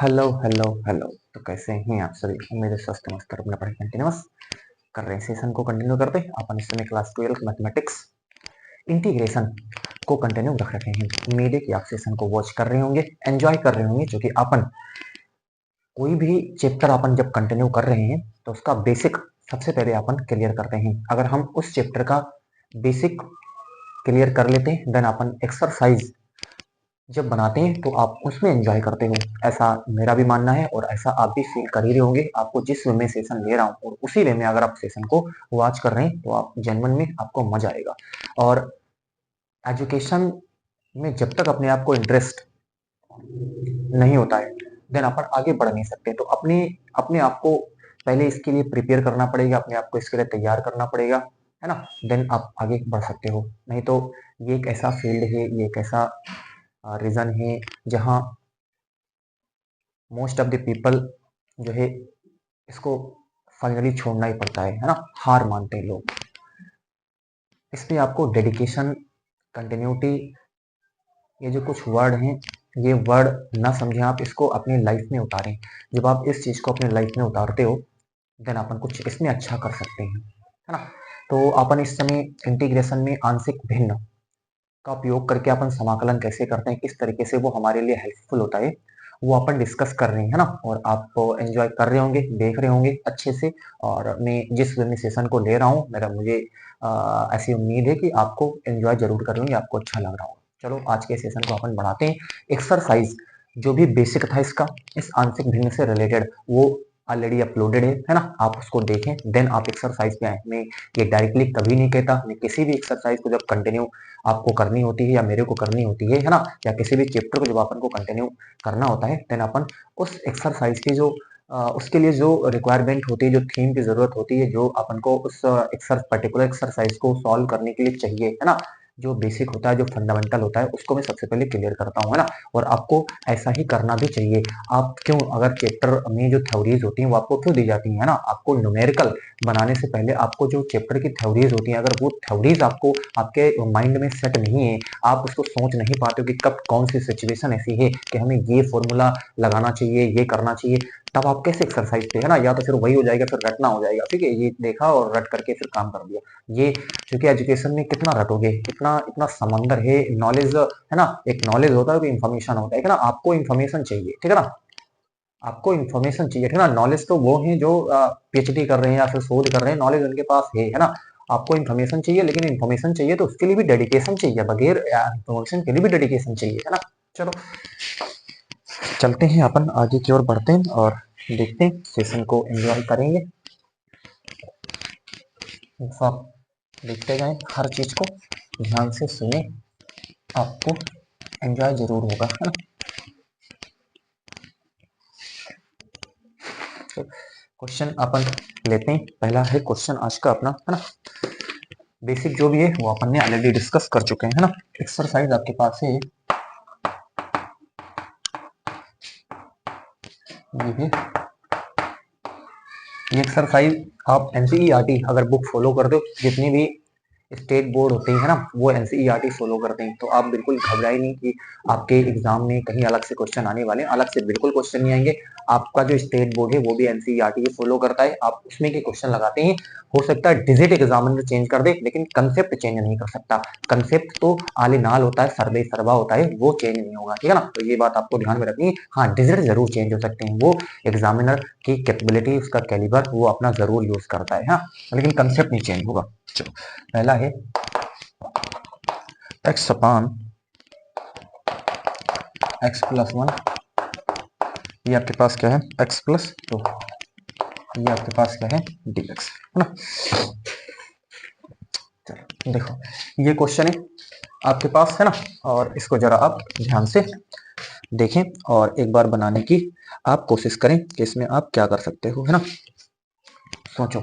Hello hello hello. तो कैसे हैं आप सभी? उम्मीद है स्वस्थ मस्त और अपना पढ़ाई कंटिन्यूस कर रहे हैं। सेशन को कंटिन्यू करते हैं। अपन इस समय क्लास 12 मैथमेटिक्स इंटीग्रेशन को कंटिन्यू रख रखे हैं। उम्मीद है कि आप सेशन को वॉच कर रहे होंगे, एंजॉय कर रहे होंगे, क्योंकि अपन कोई भी चैप्टर अपन जब कंटिन्यू कर रहे हैं तो उसका बेसिक सबसे पहले अपन क्लियर करते हैं। अगर हम उस चैप्टर का बेसिक क्लियर कर लेते हैं देन अपन एक्सरसाइज जब बनाते हैं तो आप उसमें एंजॉय करते हो। ऐसा मेरा भी मानना है और ऐसा आप भी फील कर ही रहे होंगे। आपको जिस वे में सेशन ले रहा हूँ और उसी वे में अगर आप सेशन को वॉच कर रहे हैं तो आप जेन्युइन में आपको मजा आएगा। और एजुकेशन में जब तक अपने आप को इंटरेस्ट नहीं होता है देन अपन आगे बढ़ नहीं सकते। तो अपने अपने आप को पहले इसके लिए प्रिपेयर करना पड़ेगा, अपने आप को इसके लिए तैयार करना पड़ेगा, है ना। देन आप आगे बढ़ सकते हो। नहीं तो ये एक ऐसा फील्ड है, ये एक ऐसा रीजन है जहाँ मोस्ट ऑफ द पीपल जो है इसको फाइनली छोड़ना ही पड़ता है ना। हार मानते हैं लोग। इसमें आपको डेडिकेशन, कंटिन्यूटी, ये जो कुछ वर्ड हैं, ये वर्ड ना समझें, आप इसको अपनी लाइफ में उतारें। जब आप इस चीज को अपने लाइफ में उतारते हो देन अपन कुछ इसमें अच्छा कर सकते हैं, है ना। तो अपन इस समय इंटीग्रेशन में आंशिक भिन्न का उपयोग करके अपन समाकलन कैसे करते हैं, किस तरीके से वो हमारे लिए हेल्पफुल होता है, वो अपन डिस्कस कर रहे हैं, है ना। और आप एंजॉय कर रहे होंगे, देख रहे होंगे अच्छे से। और मैं जिस वे में सेशन को ले रहा हूँ मुझे ऐसी उम्मीद है कि आपको एंजॉय जरूर कर रहे होंगे, आपको अच्छा लग रहा होगा। चलो आज के सेशन को अपन बढ़ाते हैं। एक्सरसाइज जो भी बेसिक था इसका, इस आंशिक भिन्न से रिलेटेड, वो ऑलरेडी अपलोडेड है ना। आप उसको देखें देन आप एक्सरसाइज पे आए। मैं ये डायरेक्टली कभी नहीं कहता। मैं किसी भी एक्सरसाइज को जब कंटिन्यू आपको करनी होती है या मेरे को करनी होती है ना, या किसी भी चैप्टर को जब अपन को कंटिन्यू करना होता है देन अपन उस एक्सरसाइज की जो उसके लिए जो रिक्वायरमेंट होती है, जो थीम की जरूरत होती है, जो अपन को उस पर्टिकुलर एक्सरसाइज को सॉल्व करने के लिए चाहिए, है ना, जो बेसिक होता है, जो फंडामेंटल होता है, उसको मैं सबसे पहले क्लियर करता हूँ, है ना। और आपको ऐसा ही करना भी चाहिए। आप क्यों, अगर चैप्टर में जो थ्योरीज होती हैं वो आपको क्यों दी जाती है ना, आपको न्यूमेरिकल बनाने से पहले आपको जो चैप्टर की थ्योरीज होती हैं, अगर वो थ्योरीज आपको आपके माइंड में सेट नहीं है, आप उसको सोच नहीं पाते हो कि कब कौन सी सिचुएशन ऐसी है कि हमें ये फॉर्मूला लगाना चाहिए, ये करना चाहिए, तब आप कैसे एक्सरसाइज पे, है ना। या तो फिर वही हो जाएगा, फिर रटना हो जाएगा, ठीक है, ये देखा और रट करके फिर काम कर दिया। ये क्योंकि एजुकेशन में कितना रटोगे, इतना इतना समंदर है नॉलेज, है ना। एक नॉलेज होता है, इंफॉर्मेशन होता है ना। आपको इंफॉर्मेशन चाहिए, ठीक है ना, आपको इन्फॉर्मेशन चाहिए, ठीक है ना। नॉलेज तो वो है जो पीएचडी कर रहे हैं या फिर शोध कर रहे हैं, नॉलेज उनके पास है ना। आपको इन्फॉर्मेशन चाहिए, लेकिन इन्फॉर्मेशन चाहिए तो उसके लिए भी डेडिकेशन चाहिए। बगैर इन्फॉर्मेशन के लिए भी डेडिकेशन चाहिए, है ना। चलो चलते हैं, अपन आगे की ओर बढ़ते हैं और देखते हैं, सेशन को एंजॉय करेंगे। सब देखते जाएं, हर चीज को ध्यान से सुने, आपको एंजॉय जरूर होगा, है ना। क्वेश्चन अपन लेते हैं। पहला है क्वेश्चन आज का अपना, है ना। बेसिक जो भी है वो अपन ने ऑलरेडी डिस्कस कर चुके हैं, है ना। एक्सरसाइज आपके पास है ये एक्सरसाइज आप एनसीईआरटी अगर बुक फॉलो कर दो, जितनी भी स्टेट बोर्ड होते हैं ना, वो एनसीईआरटी फॉलो करते हैं। तो आप बिल्कुल घबराए नहीं कि आपके एग्जाम में कहीं अलग से क्वेश्चन आने वाले हैं। अलग से बिल्कुल क्वेश्चन नहीं आएंगे। आपका जो स्टेट बोर्ड है वो भी एनसीईआरटी फॉलो करता है, आप उसमें के क्वेश्चन लगाते हैं। हो सकता है डिजिट एग्जामिनर चेंज कर दे, लेकिन कंसेप्ट चेंज नहीं कर सकता। कंसेप्ट तो आले नाल होता है, सर्वे सर्वा होता है, वो चेंज नहीं होगा, ठीक है ना। तो ये बात आपको ध्यान में रखनी है। हाँ, डिजिट जरूर चेंज हो सकते हैं, वो एग्जामिनर की कैपेबिलिटी, उसका कैलिबर वो अपना जरूर यूज करता है, हाँ, लेकिन कंसेप्ट नहीं चेंज होगा। चलो पहला है x अपान x प्लस 1, ये आपके पास क्या है x प्लस 2, ये आपके पास क्या है dx, है ना। चलो देखो, ये क्वेश्चन है आपके पास, है ना। और इसको जरा आप ध्यान से देखें और एक बार बनाने की आप कोशिश करें कि इसमें आप क्या कर सकते हो, है ना। सोचो,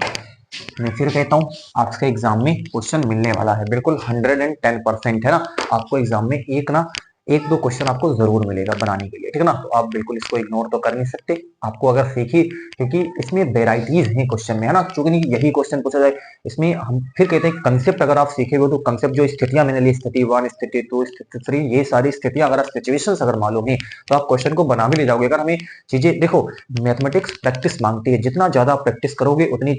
मैं फिर कहता हूँ, आज के एग्जाम में क्वेश्चन मिलने वाला है बिल्कुल 110%, है ना। आपको एग्जाम में एक ना एक दो क्वेश्चन आपको जरूर मिलेगा बनाने के लिए, ठीक है ना। तो आप बिल्कुल इसको इग्नोर तो कर नहीं सकते, आपको अगर सीखी, क्योंकि इसमें वेराइटीज हैं क्वेश्चन में, है ना। क्योंकि नहीं यही क्वेश्चन पूछा जाए, इसमें हम फिर कहते हैं कंसेप्ट अगर आप सीखेंगे तो कंसेप्ट जो स्थितियां मैंने ली, स्थिति 1, स्थिति 2, स्थिति 3, ये सारी स्थितियां अगर सिचुएशंस अगर मालूम है तो आप क्वेश्चन को बना भी ले जाओगे। अगर हमें चीजें देखो, मैथमेटिक्स प्रैक्टिस मांगती है, जितना ज्यादा प्रैक्टिस करोगे उतनी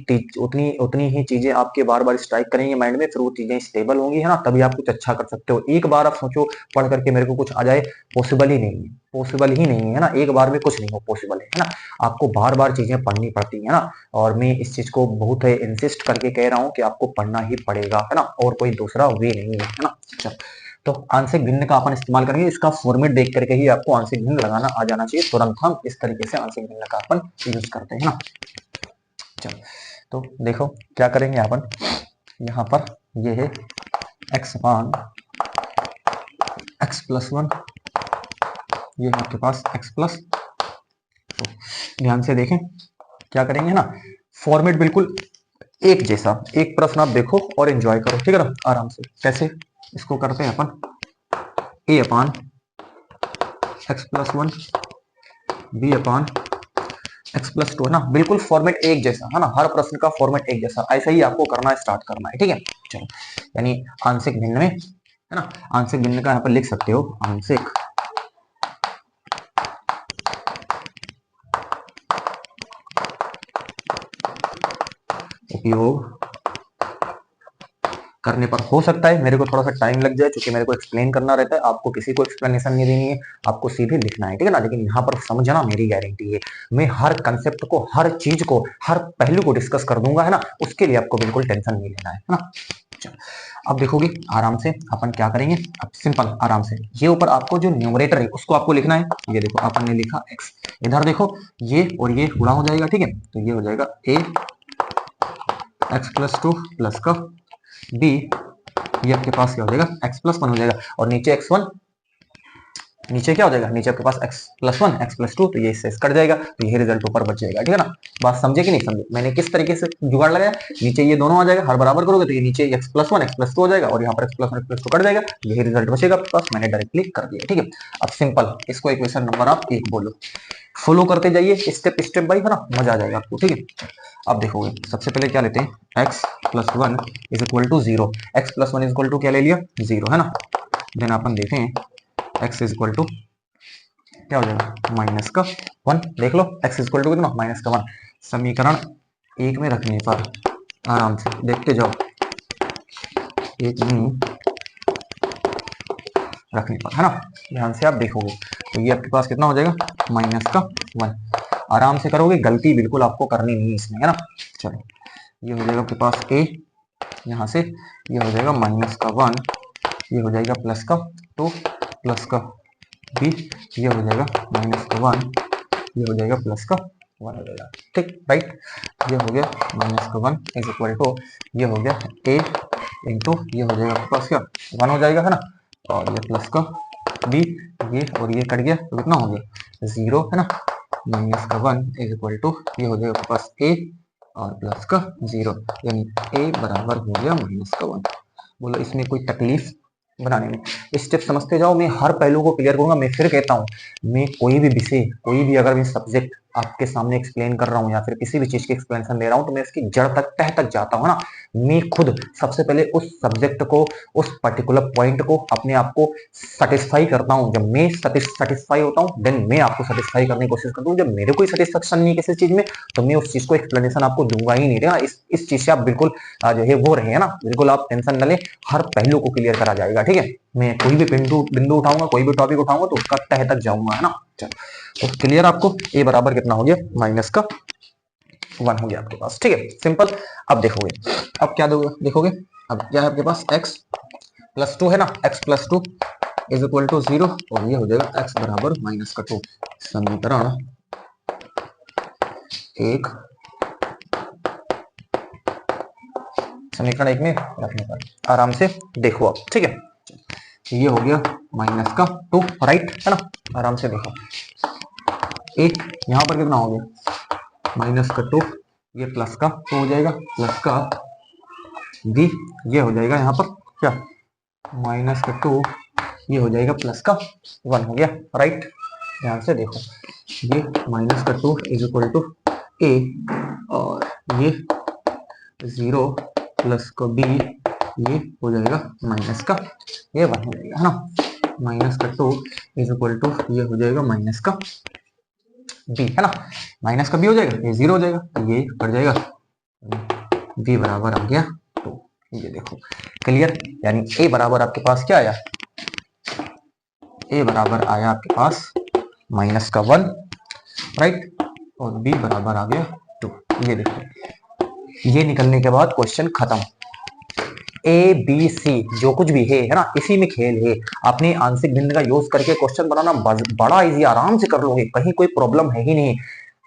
उतनी ही चीजें आपके बार बार स्ट्राइक करेंगे माइंड में, फिर वो चीजें स्टेबल होंगी, है ना। तभी आप कुछ अच्छा कर सकते हो। एक बार आप सोचो पढ़ करके मेरे को कुछ आ जाए, पॉसिबल ही नहीं है, पॉसिबल ही नहीं है ना। एक बार में कुछ नहीं हो पॉसिबल है ना। आपको बार बार चीजें पढ़नी पड़ती है ना। और मैं इस चीज को बहुत इंसिस्ट करके कह रहा हूँ कि आपको पढ़ना ही पड़ेगा, है ना, और कोई दूसरा वे नहीं है ना। चल, तो आंशिक भिन्न का अपन इस्तेमाल करेंगे, इसका फॉर्मेट देख करके ही आपको आंशिक भिन्न लगाना आ जाना चाहिए तुरंत। हम इस तरीके से आंशिक भिन्न का अपन यूज करते हैं ना। चलो, तो देखो क्या करेंगे अपन, यहाँ पर ये है x अपान x प्लस 1, ये है आपके पास x प्लस। तो ध्यान से देखें क्या करेंगे ना, फॉर्मेट बिल्कुल एक जैसा, एक प्रश्न आप देखो और एंजॉय करो, ठीक है ना, आराम से। कैसे इसको करते हैं अपन, a upon x plus 1 b upon x plus 2, है ना। बिल्कुल फॉर्मेट एक जैसा, है ना, हर प्रश्न का फॉर्मेट एक जैसा, ऐसा ही आपको करना है, स्टार्ट करना है, ठीक है। चलो, यानी आंशिक भिन्न में, है ना, आंशिक भिन्न का यहाँ पर लिख सकते हो, आंशिक उपयोग करने पर हो सकता है मेरे को थोड़ा सा टाइम लग जाए, क्योंकि मेरे को एक्सप्लेन करना रहता है, आपको किसी को एक्सप्लेनेशन नहीं देनी है, आपको सीधे लिखना है, ठीक है ना। लेकिन यहाँ पर समझना मेरी गारंटी है, मैं हर कंसेप्ट को, हर चीज को, हर पहलू को डिस्कस कर दूंगा, है ना। उसके लिए आपको बिल्कुल टेंशन नहीं लेना है ना। चलो, अब देखोगे आराम से अपन क्या करेंगे, अब सिंपल आराम से, ये ऊपर आपको जो न्यूमरेटर है उसको आपको लिखना है। ये देखो अपन ने लिखा x, इधर देखो ये और ये गुणा हो जाएगा, ठीक है। तो ये हो जाएगा a x प्लस 2 प्लस का b, ये आपके पास क्या हो जाएगा x प्लस 1 हो जाएगा, और नीचे x1, नीचे क्या हो जाएगा, नीचे आपके पास x प्लस 1 x प्लस 2, तो ये इससे कट जाएगा, तो ये रिजल्ट ऊपर बच जाएगा, ठीक है ना। बात समझे कि नहीं समझे, मैंने किस तरीके से जुगाड़ लगाया, नीचे ये दोनों आ जाएगा, हर बराबर करोगे तो ये नीचे x प्लस 1 x प्लस 2 हो जाएगा, और यहाँ पर x plus 1 x plus 2 cut जाएगा, यही रिजल्ट बचेगा आपके पास, मैंने डायरेक्टली कर दिया, ठीक है। अब सिंपल इसको इक्वेशन नंबर आप 1 बोलो, फॉलो करते जाइए स्टेप स्टेप बाई, है ना, मजा आ जाएगा आपको, ठीक है। अब देखोगे सबसे पहले क्या लेते हैं, x plus 1 is equal to 0, x plus 1 is equal to क्या ले लिया 0, है ना। देन अपन देखें x इज इक्वल टू क्या हो जाएगा माइनस का 1, देख लो x इज इक्वल टू कितना माइनस का 1, समीकरण 1 में रखने पर आराम से देखते जाओ, 1 में रखने पर, है ना, ध्यान से आप देखोगे तो ये आपके पास कितना हो जाएगा माइनस का 1, आराम से करोगे, गलती बिल्कुल आपको करनी नहीं है इसमें, है ना। चलो, ये हो जाएगा आपके पास a, यहाँ से ये हो जाएगा माइनस का 1, ये हो जाएगा प्लस का 2 प्लस का b, ये हो जाएगा माइनस का 1, ये हो जाएगा प्लस का 1 हो जाएगा, ठीक राइट। ये हो गया माइनस का 1 इज इक्वल टू, ये हो गया a इंटू, ये हो जाएगा आपके पास क्या 1 हो जाएगा, है ना, और ये प्लस का b, ये और ये कट गया तो कितना हो गया 0, है ना। माइनस का 1 इज इक्वल टू, ये हो जाएगा आपके पास a और प्लस का 0, यानी a बराबर हो गया माइनस का 1। बोलो इसमें कोई तकलीफ बनाने में, स्टेप समझते जाओ, मैं हर पहलू को क्लियर करूंगा। मैं फिर कहता हूँ, मैं कोई भी विषय, कोई भी अगर मैं सब्जेक्ट आपके सामने एक्सप्लेन कर रहा हूँ या फिर किसी भी चीज की एक्सप्लेनेशन दे रहा हूँ, तो मैं इसकी जड़ तक, तह तक जाता हूँ ना। मैं खुद सबसे पहले उस सब्जेक्ट को, उस पर्टिकुलर पॉइंट को, अपने आप को सेटिस्फाई करता हूँ। जब मैं सेटिस्फाई होता हूँ, देन मैं आपको सेटिस्फाई करने की कोशिश करता हूँ। जब मेरे कोई सेटिस्फेक्शन नहीं किसी चीज में, तो मैं उस चीज को एक्सप्लेनेशन आपको दूंगा ही नहीं, ना। इस चीज से आप बिल्कुल जो है वो रहे, ना, बिल्कुल आप टेंशन न ले, हर पहलू को क्लियर करा जाएगा, ठीक है। मैं कोई भी बिंदु उठाऊंगा, कोई भी टॉपिक उठाऊंगा तो उसका तह तक जाऊंगा, है ना। चलो, तो क्लियर आपको, a बराबर कितना हो गया माइनस का 1 हो गया आपके पास, ठीक है, सिंपल। अब देखोगे, अब क्या देखोगे, अब क्या है आपके पास x प्लस 2, है ना, x plus 2 is equal to 0, और ये हो जाएगा x बराबर माइनस का 2, समीकरण 1, समीकरण 1 में रखने पर आराम से देखो आप, ठीक है। ये हो गया माइनस का 2, राइट, है ना, आराम से देखो, a यहाँ पर कितना हो गया माइनस का 2, ये प्लस का 2 हो जाएगा, प्लस का b, ये हो जाएगा यहाँ पर क्या माइनस का 2 ये हो जाएगा प्लस का 1 हो गया, राइट। ध्यान से देखो, ये माइनस का 2 इज इक्वल टू ए, और ये 0 प्लस का बी, ये हो जाएगा माइनस का ये 1 हो जाएगा, है ना। माइनस का 2 इज इक्वल टू ये हो जाएगा माइनस का बी, है ना। माइनस का बी हो जाएगा, ये 0 हो जाएगा, तो ये कट जाएगा, बी बराबर आ गया 2। ये देखो क्लियर, यानी ए बराबर आपके पास क्या आया, ए बराबर आया आपके पास माइनस का 1, राइट, और बी बराबर आ गया 2। ये देखो, ये निकलने के बाद क्वेश्चन खत्म। ए बी सी जो कुछ भी है ना, इसी में खेल है। आपने आंशिक भिन्न का यूज करके क्वेश्चन बनाना बड़ा इजी, आराम से कर लोगे, कहीं कोई प्रॉब्लम है ही नहीं।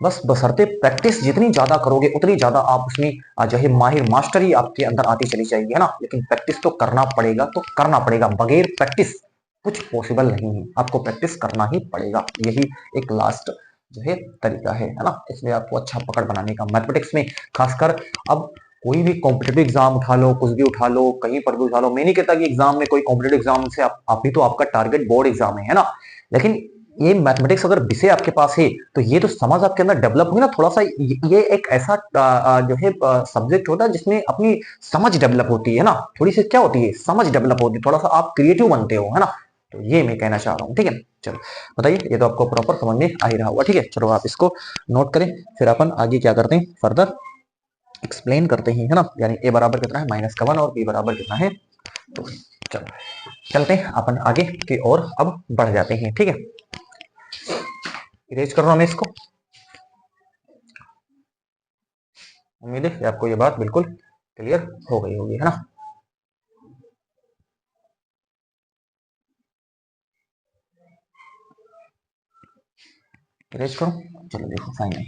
बस बशर्ते प्रैक्टिस जितनी ज्यादा करोगे उतनी ज्यादा आप उसमें जो है माहिर मास्टरी आपके अंदर आती चली जाएगी, है ना। लेकिन प्रैक्टिस तो करना पड़ेगा, तो करना पड़ेगा, बगैर प्रैक्टिस कुछ पॉसिबल नहीं है, आपको प्रैक्टिस करना ही पड़ेगा। यही एक लास्ट जो है तरीका है ना, इसलिए आपको अच्छा पकड़ बनाने का मैथमेटिक्स में खासकर। अब कोई भी कॉम्पिटेटिव एग्जाम उठा लो, कुछ भी उठा लो, कहीं पर भी उठा लो, मैं नहीं कहता कि एग्जाम में कोई कॉम्पिटेटिव एग्जाम से आप भी, तो आपका टारगेट बोर्ड एग्जाम है ना, लेकिन ये मैथमेटिक्स अगर विषय आपके पास है तो ये तो समझ आपके अंदर डेवलप हुई ना थोड़ा सा। ये एक ऐसा जो है सब्जेक्ट होता है जिसमें अपनी समझ डेवलप होती है ना, थोड़ी सी क्या होती है, समझ डेवलप होती है, थोड़ा सा आप क्रिएटिव बनते हो, है ना। तो ये मैं कहना चाह रहा हूँ, ठीक है। चलो बताइए, ये तो आपको प्रॉपर समझ में आ ही रहा होगा, ठीक है। चलो आप इसको नोट करें, फिर अपन आगे क्या करते हैं, फर्दर एक्सप्लेन करते हैं, है ना। यानी ए बराबर कितना है माइनस का 1 और बी बराबर कितना है 2। चलो चलते हैं अपन आगे की ओर, अब बढ़ जाते हैं, ठीक है। इरेज कर रहा हूं मैं इसको, उम्मीद है कि आपको ये बात बिल्कुल क्लियर हो गई होगी, है ना। इरेज करो, चलो देखो फाइन है।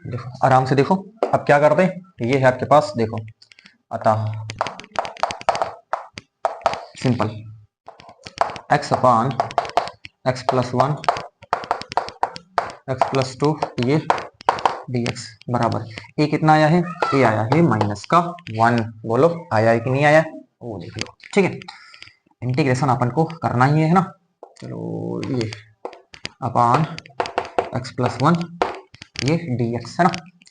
देखो आराम से देखो, अब क्या करते हैं, ये है आपके पास, देखो अतः सिंपल x अपान x प्लस 1 x प्लस 2 ये dx बराबर ए कितना आया है, ए आया है माइनस का 1। बोलो आया है कि नहीं आया, वो देख लो, ठीक है। इंटीग्रेशन अपन को करना ही है ना। चलो ये अपान x प्लस 1 ये dx है ना,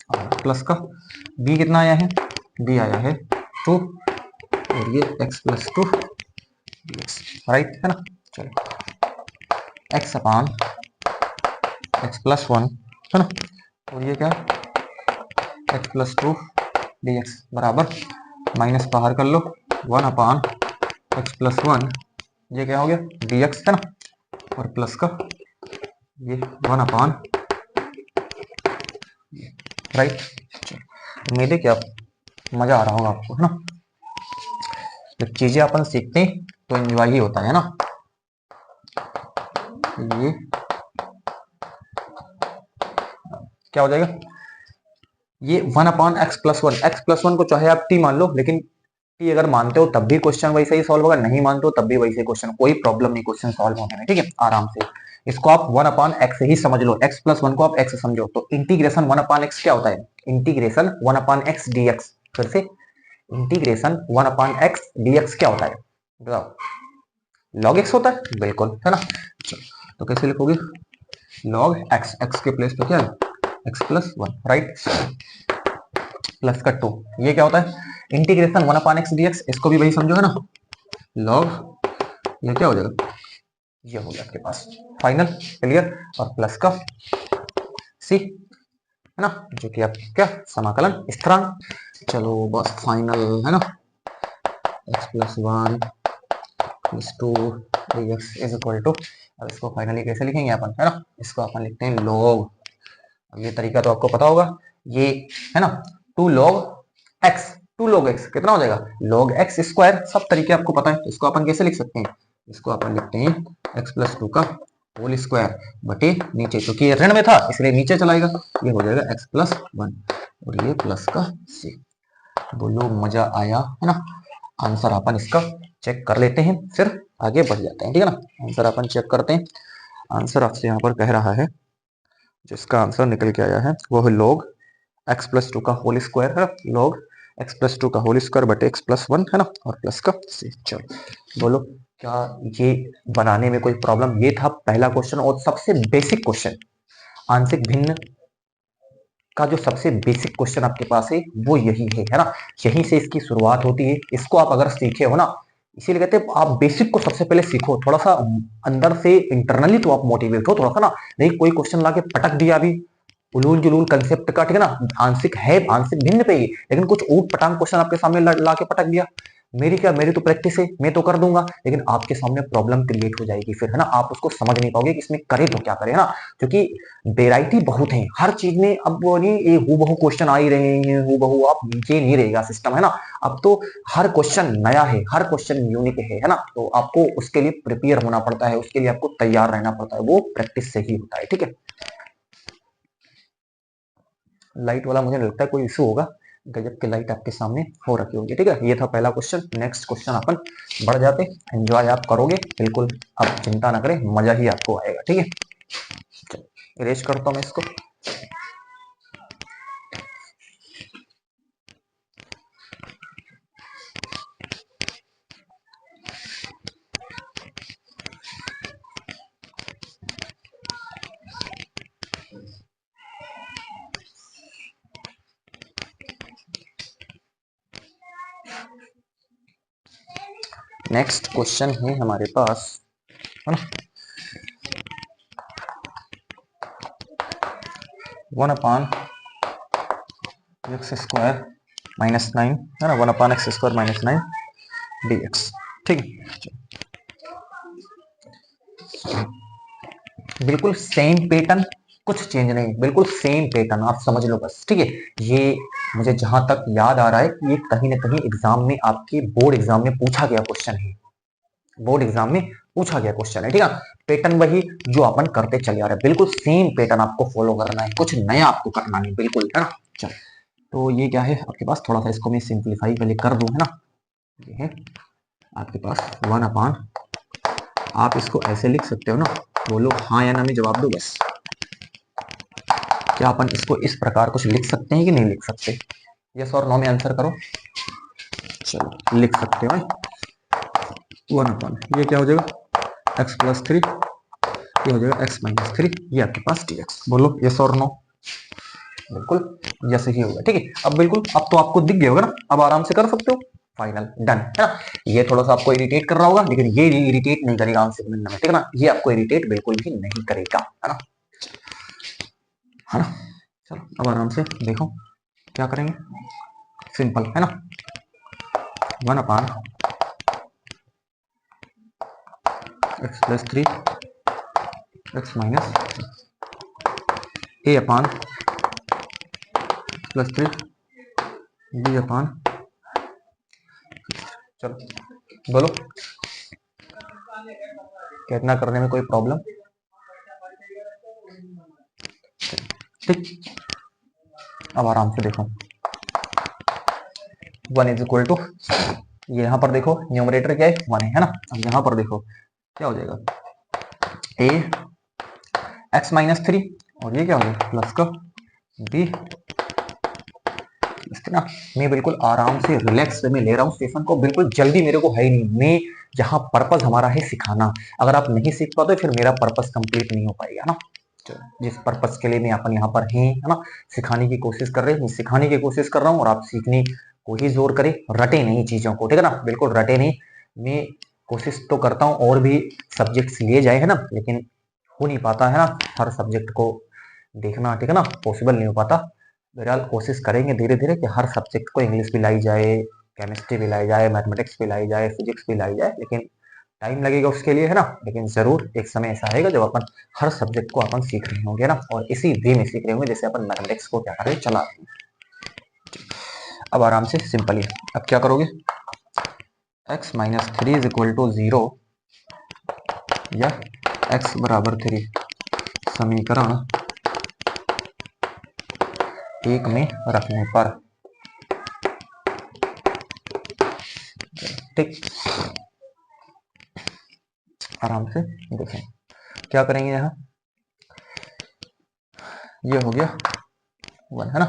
और प्लस का b कितना आया है, b आया है 2, और ये x प्लस 2 dx, राइट है ना। चलो x अपान x प्लस 1 है ना, और ये क्या x प्लस 2 dx बराबर माइनस बाहर कर लो 1 अपान x प्लस 1, ये क्या हो गया dx है ना, और प्लस का ये 1 अपान, राइट। उम्मीद है कि आप मजा आ रहा होगा आपको, है ना। जब चीजें अपन सीखते हैं तो एंजॉय ही होता है ना। ये क्या हो जाएगा, ये 1 अपान एक्स प्लस 1, एक्स प्लस 1 को चाहे आप टी मान लो, लेकिन टी अगर मानते हो तब भी क्वेश्चन वैसे ही सॉल्व होगा, नहीं मानते हो तब भी वैसे क्वेश्चन, कोई प्रॉब्लम नहीं क्वेश्चन सॉल्व होने में, ठीक है। आराम से इसको आप 1 अपान एक्स ही समझ लो, एक्स प्लस 1 को आप एक्स समझो, तो इंटीग्रेशन 1 अपान एक्स क्या होता है, इंटीग्रेशन 1 अपान एक्स डीएक्स। फिर से इंटीग्रेशन 1 अपान एक्स डीएक्स क्या होता है बताओ, लॉग एक्स होता है, बिल्कुल है ना। तो कैसे लिखोगे, लॉग एक्स, एक्स के प्लेस पे क्या है एक्स प्लस 1, राइट, प्लस का 2, ये क्या होता है इंटीग्रेशन 1 अपान एक्स डीएक्स, इसको भी वही समझो है ना, लॉग, ये क्या हो जाएगा, ये हो गया आपके पास फाइनल, क्लियर, और प्लस का सी है ना, जो कि आप क्या समाकलन स्थिरांक। चलो बस फाइनल है ना, X plus 1 plus 2 dx is equal to, अब इसको फाइनली कैसे लिखेंगे अपन, है ना, इसको अपन लिखते हैं लॉग, अब ये तरीका तो आपको पता होगा, ये है ना 2 log x, 2 log x कितना हो जाएगा log x स्क्वायर, सब तरीके आपको पता है। तो इसको अपन कैसे लिख सकते हैं, इसको अपन लिखते हैं x प्लस 2 का होल स्क्वायर बटे नीचे, क्योंकि ये ऋण में था इसलिए नीचे चलाएगा, ये हो जाएगा x प्लस 1 और ये प्लस का c। बोलो मजा आया है ना। आंसर अपन इसका चेक कर लेते हैं, फिर आगे बढ़ जाते हैं, ठीक है ना। आंसर अपन चेक करते हैं, आंसर आपसे यहाँ पर कह रहा है जिसका आंसर निकल के आया है वो है log x प्लस टू का होल स्क्वायर है, log x प्लस टू का होल स्क्वायर बटे x प्लस वन है ना, और प्लस का c। चलो बोलो क्या ये बनाने में कोई प्रॉब्लम? ये था पहला क्वेश्चन और सबसे बेसिक क्वेश्चन। आंशिक भिन्न का जो सबसे बेसिक क्वेश्चन आपके पास है वो यही है ना, यहीं से इसकी शुरुआत होती है। इसको आप अगर सीखे हो ना, इसीलिए कहते हैं आप बेसिक को सबसे पहले सीखो, थोड़ा सा अंदर से इंटरनली तो आप मोटिवेट हो थोड़ा सा ना। नहीं कोई क्वेश्चन लाके पटक दिया अभी उलूल जुलूल कंसेप्ट का, ठीक है ना, आंशिक है, आंशिक भिन्न पे ही, लेकिन कुछ ऊट पटांग क्वेश्चन आपके सामने ला के पटक दिया। मेरी तो प्रैक्टिस है, मैं तो कर दूंगा, लेकिन आपके सामने प्रॉब्लम क्रिएट हो जाएगी फिर, है ना। आप उसको समझ नहीं पाओगे कि इसमें करे तो क्या करे, है ना, क्योंकि वेराइटी बहुत है हर चीज में। अब वो नहीं ये हूबहू क्वेश्चन आ ही रहे हैं, हूबहू आप नीचे नहीं रहेगा सिस्टम, है ना। अब तो हर क्वेश्चन नया है, हर क्वेश्चन यूनिक है ना, तो आपको उसके लिए प्रिपेयर होना पड़ता है, उसके लिए आपको तैयार रहना पड़ता है, वो प्रैक्टिस से ही होता है, ठीक है। लाइट वाला मुझे लगता है कोई इशू होगा, गजब की लाइट आपके सामने हो रखी होगी, ठीक है। ये था पहला क्वेश्चन। नेक्स्ट क्वेश्चन अपन बढ़ जाते, एंजॉय आप करोगे बिल्कुल, आप चिंता ना करें, मजा ही आपको आएगा, ठीक है। इरेज करता हूं मैं इसको। नेक्स्ट क्वेश्चन है हमारे पास, है ना, 1/x² -9 है ना, 1/x² -9 dx, ठीक है। बिल्कुल सेम पैटर्न, कुछ चेंज नहीं, बिल्कुल सेम पैटर्न, आप समझ लो बस, ठीक है। ये मुझे जहां तक याद आ रहा है कि ये कहीं ना कहीं एग्जाम में, आपके बोर्ड एग्जाम में पूछा गया क्वेश्चन है, बोर्ड एग्जाम में पूछा गया क्वेश्चन है, ठीक है। पैटर्न वही जो अपन करते चले आ रहे हैं, बिल्कुल सेम पैटर्न आपको फॉलो करना है, कुछ नया आपको करना नहीं, बिल्कुल, है ना। चलो तो ये क्या है आपके पास, थोड़ा सा इसको मैं सिंप्लीफाई पहले कर दूं, है ना। ये है आपके पास 1/, आप इसको ऐसे लिख सकते हो ना, बोलो हाँ या ना में जवाब दो बस। क्या अपन इसको इस प्रकार कुछ लिख सकते हैं कि नहीं लिख सकते? यस और नो में आंसर करो। चलो लिख सकते हो 1/, ये क्या हो जाएगा x+3, ये हो जाएगा x-3, ये आपके पास dx। बोलो यस और नो। बिल्कुल यस ही होगा, ठीक है। अब बिल्कुल अब तो आपको दिख गया होगा ना, अब आराम से कर सकते हो, फाइनल डन, है ना। ये थोड़ा सा आपको इरिटेट कर रहा होगा, लेकिन ये इरिटेट नहीं करेगा आंसर मिलने में, ठीक है ना, ये आपको इरिटेट बिल्कुल भी नहीं करेगा, है ना, है ना। चलो अब आराम से देखो क्या करेंगे, सिंपल है ना, 1/x+3 x-a/+3 b/, चलो बोलो कितना करने में कोई प्रॉब्लम? ठीक, अब आराम से देखो 1 इज इक्वल टू, ये यहां पर देखो न्यूमरेटर क्या है 1 है ना। अब यहां पर देखो क्या हो जाएगा a(x-3) और ये क्या हो जाएगा प्लस का b, ना। मैं बिल्कुल आराम से रिलैक्स में ले रहा हूँ सेशन को, बिल्कुल जल्दी मेरे को है ही नहीं। मैं यहाँ पर्पस हमारा है सिखाना, अगर आप नहीं सीख पाते फिर मेरा पर्पस कंप्लीट नहीं हो पाएगा ना। जिस पर्पस के लिए मैं अपन यहाँ पर हैं, है ना, सिखाने की कोशिश कर रहे हैं, मैं सिखाने की कोशिश कर रहा हूँ और आप सीखने को ही जोर करें, रटे नहीं चीजों को, ठीक है ना, बिल्कुल रटे नहीं। मैं कोशिश तो करता हूँ और भी सब्जेक्ट्स लिए जाए, है ना, लेकिन हो नहीं पाता है ना, हर सब्जेक्ट को देखना, ठीक है ना, पॉसिबल नहीं हो पाता। बहरहाल कोशिश करेंगे धीरे धीरे कि हर सब्जेक्ट को, इंग्लिश भी लाई जाए, केमिस्ट्री भी लाई जाए, मैथमेटिक्स भी लाई जाए, फिजिक्स भी लाई जाए, लेकिन टाइम लगेगा उसके लिए, है ना। लेकिन जरूर एक समय ऐसा आएगा जब अपन हर सब्जेक्ट को अपन सीख रहे होंगे ना, और इसी वे में सीख रहे होंगे जैसे अपन मैथमेटिक्स को क्या कर रहे हैं, चला रहे हैं। अब आराम से सिंपली अब क्या करोगे, x-3 इज इक्वल टू 0 या x बराबर 3 समीकरण 1 में रखने पर, ठीक, आराम से देखें क्या करेंगे यहाँ, ये हो गया 1 है ना,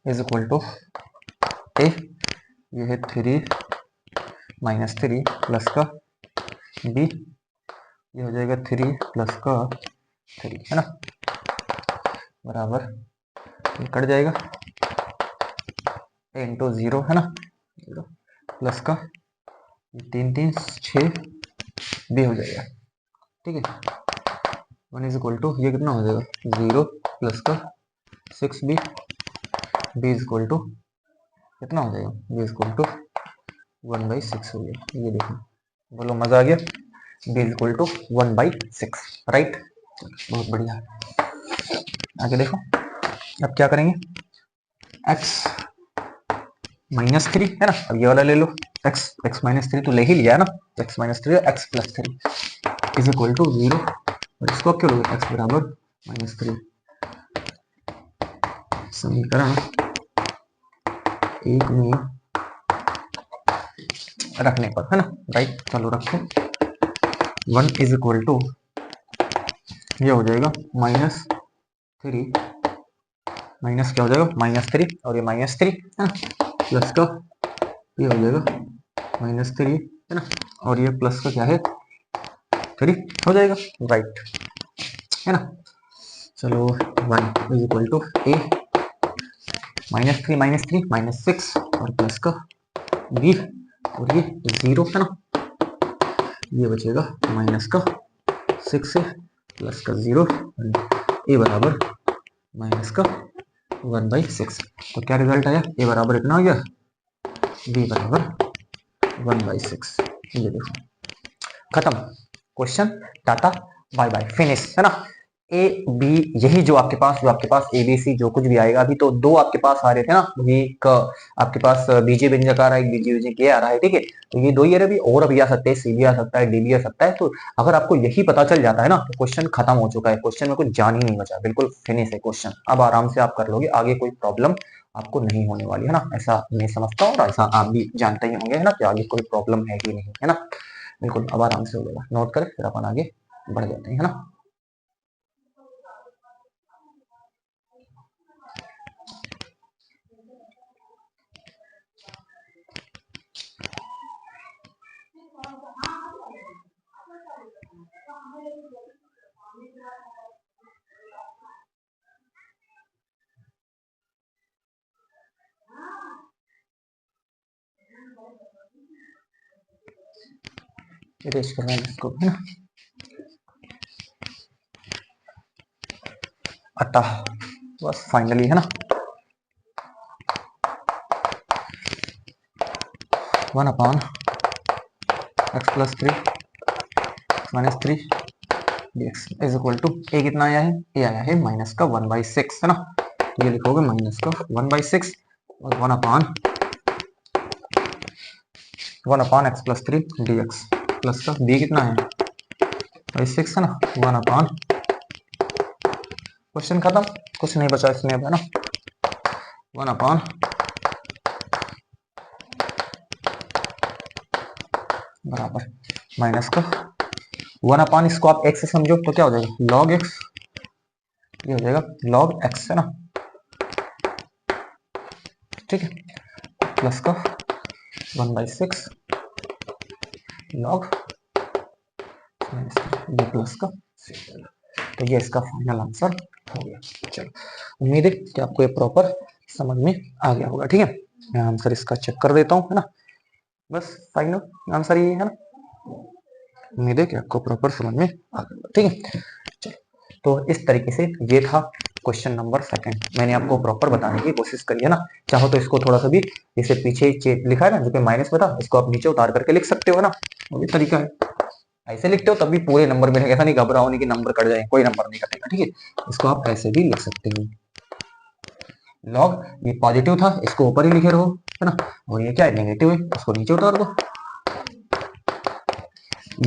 इज इक्वल टू ए, ये है 3 माइनस 3 प्लस का बी, ये हो जाएगा 3 प्लस का 3 है ना, बराबर ये कट जाएगा ए इंटू 0 है ना, 0 प्लस का 3 3 6 बी हो जाएगा। ठीक है, 1 इज इक्वल टू ये कितना हो जाएगा 0 प्लस का 6 B, B is equal to कितना हो जाएगा, बी इज इक्वल टू 1/6 हो गया। ये देखो, बोलो मजा आ गया, B is equal to 1/6 right. बहुत बढ़िया, आगे देखो अब क्या करेंगे, x -3 है ना, अब ये वाला ले लो, x -3 तो ले ही लिया है ना, x -3 x + 3 is equal to 0, और इसको क्यों लोगे x बराबर -3, समीकरण 1 में रखने पर है ना, राइट। चलो रखो, 1 इज इक्वल टू ये हो जाएगा -3 माइनस क्या हो जाएगा -3 और ये -3 है ना, प्लस का ये हो जाएगा -3 है ना, और ये प्लस का क्या है 3 हो जाएगा राइट है ना। चलो 1 इज इक्वल टू ए -3 -6 और प्लस का बी, और ये 0 है ना, ये बचेगा माइनस का 6 से प्लस का 0, ए बराबर माइनस का 1/6। तो क्या रिजल्ट आया, ए बराबर इतना हो गया, बी बराबर 1/6। ये देखो खत्म question, tata bye bye finish है ना। ए बी यही जो आपके पास ए बी सी जो कुछ भी आएगा, अभी तो दो आपके पास आ रहे थे ना, एक आपके पास बीजे व्यंजक आ रहा है, एक बीजे व्यंजक ये आ रहा है, ठीक है। तो ये दो ही अभी और अभी आ सकते हैं, सी भी आ सकता है, डी भी आ सकता है। तो अगर आपको यही पता चल जाता है ना तो क्वेश्चन खत्म हो चुका है, क्वेश्चन में कुछ जान ही नहीं बचा, बिल्कुल फिनिश है क्वेश्चन। अब आराम से आप कर लोगे, आगे कोई प्रॉब्लम आपको नहीं होने वाली है ना, ऐसा मैं समझता हूँ, और ऐसा आप भी जानते ही होंगे है ना कि आगे कोई प्रॉब्लम है कि नहीं है ना। बिल्कुल अब आराम से हो जाएगा, नोट करें फिर अपन आगे बढ़ जाते हैं है ना। इरेज करना है इसको है ना, अतः बस फाइनली है ना 1/x + 3 -3 dx is equal to ए कितना आया है, ए आया है माइनस का 1/6 है ना, ये लिखोगे माइनस का 1/6 और 1/x + 3 dx प्लस का बी कितना है 6 है ना, 1/, क्वेश्चन खत्म, कुछ नहीं बचा इसमें अब है ना, 1/, बराबर माइनस का 1/, इसको आप x से समझो तो क्या हो जाएगा log x, ये हो जाएगा log x है ना, ठीक है, प्लस का 1/6 log ये प्लस का, तो ये इसका फाइनल आंसर हो गया। चलो उम्मीद है कि आपको ये प्रॉपर समझ में आ गया होगा, ठीक है। मैं आंसर इसका चेक कर देता हूँ है ना, बस फाइनल आंसर ये है ना, उम्मीद है कि आपको प्रॉपर समझ में आ गया, ठीक है। चलो तो इस तरीके से ये था क्वेश्चन नंबर 2, मैंने आपको प्रॉपर बताने की कोशिश करी है ना। चाहो तो इसको थोड़ा सा भी जैसे पीछे लिखा है ना जो कि माइनस में था, इसको आप नीचे उतार करके लिख सकते हो ना, वो भी तरीका है। ऐसे लिखते हो तब भी पूरे नंबर मिलेंगे, ऐसा नहीं घबराओ नहीं कि नंबर कट जाए, कोई नंबर नहीं कटेगा, ठीक है। इसको आप ऐसे भी लिख सकते हो, लॉग ये पॉजिटिव था इसको ऊपर ही लिखे रहो है ना, और ये क्या है नेगेटिव है उसको नीचे उतार दो।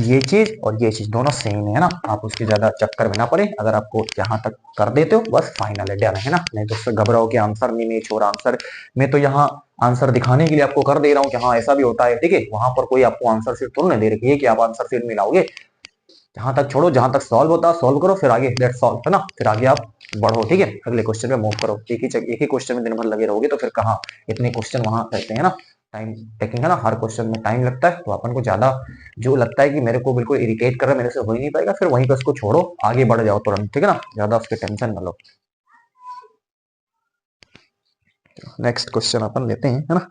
ये चीज और ये चीज दोनों सेम है ना, आप उसके ज्यादा चक्कर में ना पड़े, अगर आपको यहाँ तक कर देते हो बस फाइनल है, डन है ना। नहीं तो उससे घबराओ कि आंसर नहीं छोड़ा आंसर, मैं तो यहाँ आंसर दिखाने के लिए आपको कर दे रहा हूँ कि हाँ ऐसा भी होता है, ठीक है। वहां पर कोई आपको आंसर शीट थोड़ा ना दे रखी है कि आप आंसर शीट मिलाओगे, जहां तक छोड़ो, जहां तक सॉल्व होता है सॉल्व करो, फिर आगे दैट सॉल्व, है ना, फिर आगे आप बढ़ो, ठीक है, अगले क्वेश्चन में मूव करो। एक ही क्वेश्चन में दिन भर लगे रहोगे तो फिर कहाँ इतने क्वेश्चन वहां रहते हैं ना, टाइम टेकिंग है ना, हर क्वेश्चन में टाइम लगता है, तो अपन को ज्यादा जो लगता है कि मेरे को बिल्कुल इरिटेट कर रहा है, मेरे से हो ही नहीं पाएगा, फिर वहीं पर उसको छोड़ो, आगे बढ़ जाओ तुरंत, ठीक है ना, ज्यादा उसके टेंशन न लो। नेक्स्ट क्वेश्चन अपन लेते हैं, है ना।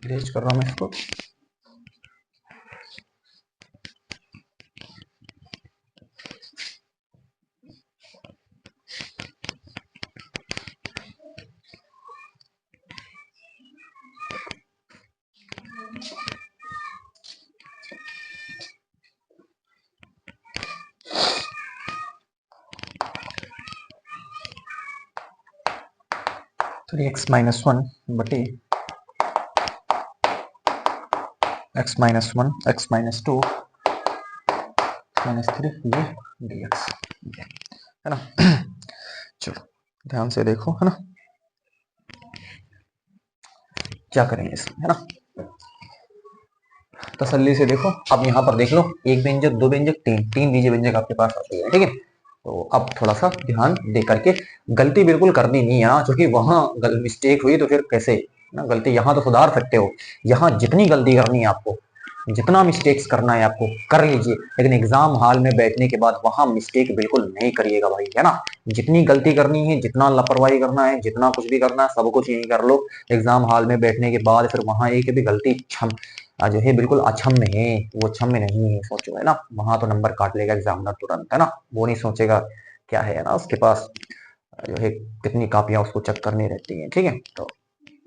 इरेज कर रहा हूं मैं इसको। तो x माइनस वन बटे x minus one, x minus two, minus three, ये dx, है ना। चलो ध्यान से देखो, है ना, क्या करेंगे इसमें, है ना, तसल्ली से देखो। अब यहाँ पर देख लो, एक व्यंजक, दो व्यंजक, तीन बीजीय व्यंजक आपके पास आते हैं, ठीक है। तो अब थोड़ा सा ध्यान दे करके, गलती बिल्कुल करनी नहीं है ना, क्योंकि वहां मिस्टेक हुई तो फिर कैसे ना, गलती यहाँ तो सुधार सकते हो, यहाँ जितनी गलती करनी है आपको, जितना मिस्टेक्स करना है आपको कर लीजिए, लेकिन एग्जाम हॉल में बैठने के बाद वहां मिस्टेक बिल्कुल नहीं करिएगा भाई, है ना। जितनी गलती करनी है, जितना लापरवाही करना है, जितना कुछ भी करना है, सब कुछ यही कर लो। एग्जाम हॉल में बैठने के बाद फिर वहां एक भी गलती जो है बिल्कुल अक्षम्य है, वो अक्षम्य नहीं है, सोचो, है ना, वहां तो नंबर काट लेगा एग्जामिनर तुरंत, है ना, वो नहीं सोचेगा क्या है ना उसके पास, जो है कितनी कापियां उसको चेक करनी रहती हैं, ठीक है। तो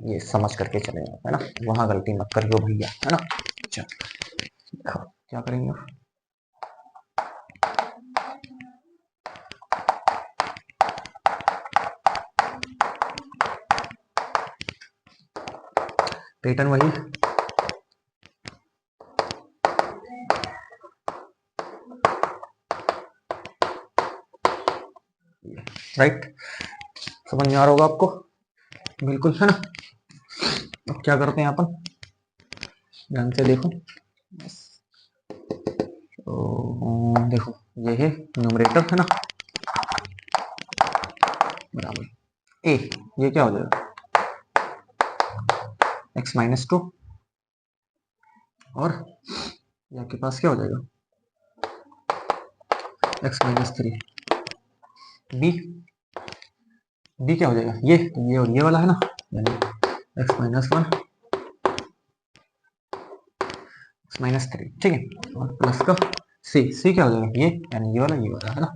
ये समझ करके चले जाओ, है ना, वहां गलती मत करियो भैया, है ना। चलो क्या करेंगे, पैटर्न वही, राइट, समझ में आ रहा होगा आपको, बिल्कुल, है ना। अब क्या करते हैं अपन, ध्यान से देखो, तो देखो ये है न्यूमरेटर, है ना, बराबर ए, ये क्या हो जाएगा, x माइनस टू, और ये आपके पास क्या हो जाएगा, x minus three, B, B क्या हो जाएगा, ये और ये वाला, है ना, यानी x minus one, x minus three, ठीक है, और प्लस का सी क्या हो जाएगा, ये यानी ये वाला, है ना।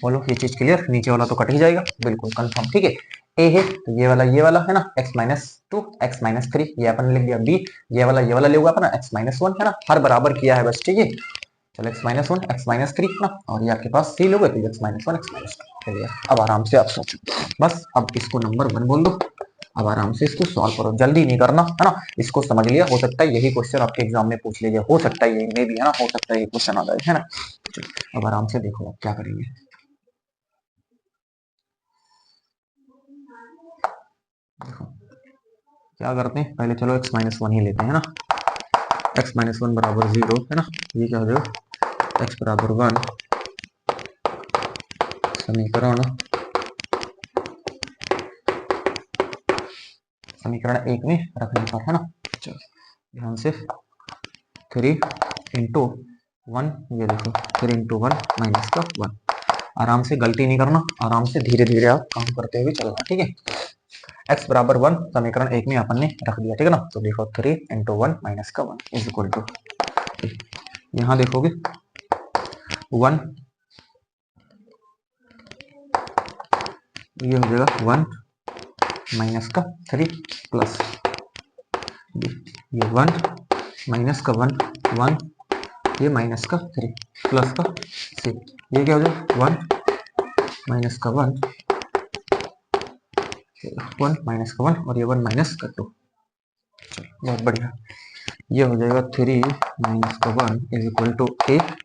बोलो ये चीज क्लियर, नीचे वाला तो कट ही जाएगा, बिल्कुल कंफर्म, ठीक है। ए है तो ये वाला है ना, x minus two, x minus three, ये अपन लिख दिया। बी ये वाला ले हुआ अपना x माइनस वन, है ना, हर बराबर किया है बस, ठीक है। चलो x minus one, x minus three ना, और ये आपके पास सी लोगे तो x minus one, x minus two. अब आराम से आप सोचो, बस अब इसको नंबर वन बोल दो, अब आराम से इसको सॉल्व करो, जल्दी नहीं करना, है ना। इसको समझ लिया, हो सकता है यही क्वेश्चन आपके एग्जाम में पूछ लीजिए, हो सकता है ये में भी, है ना, हो सकता है ये क्वेश्चन आ जाए, है ना। अब आराम से देखो आप क्या करेंगे, देखो क्या करते हैं, पहले चलो x माइनस वन ही लेते हैं, है ना, x माइनस वन बराबर जीरो, है ना, ये क्या हो जाएगा, x बराबर वन, समीकरण समीकरण एक में रखने पर, है ना। चलो ध्यान से, थ्री इंटू वन, ये देखो थ्री इंटू वन माइनस का वन, आराम से गलती नहीं करना, आराम से धीरे धीरे आप काम करते हुए चलना, ठीक है। x बराबर वन समीकरण एक में अपन ने रख दिया, ठीक है ना, तो देखो थ्री इंटू वन माइनस का वन इज इक्वल टू, यहाँ देखोगे वन, ये हो जाएगा वन माइनस का थ्री प्लस ये वन माइनस का वन, वन ये माइनस का थ्री, प्लस का सी, ये क्या हो जाएगा 1 माइनस का 1, 1 माइनस का 1 और ये 1 माइनस का 2। बहुत बढ़िया, ये हो जाएगा 3 माइनस का 1 इज इक्वल टू 8।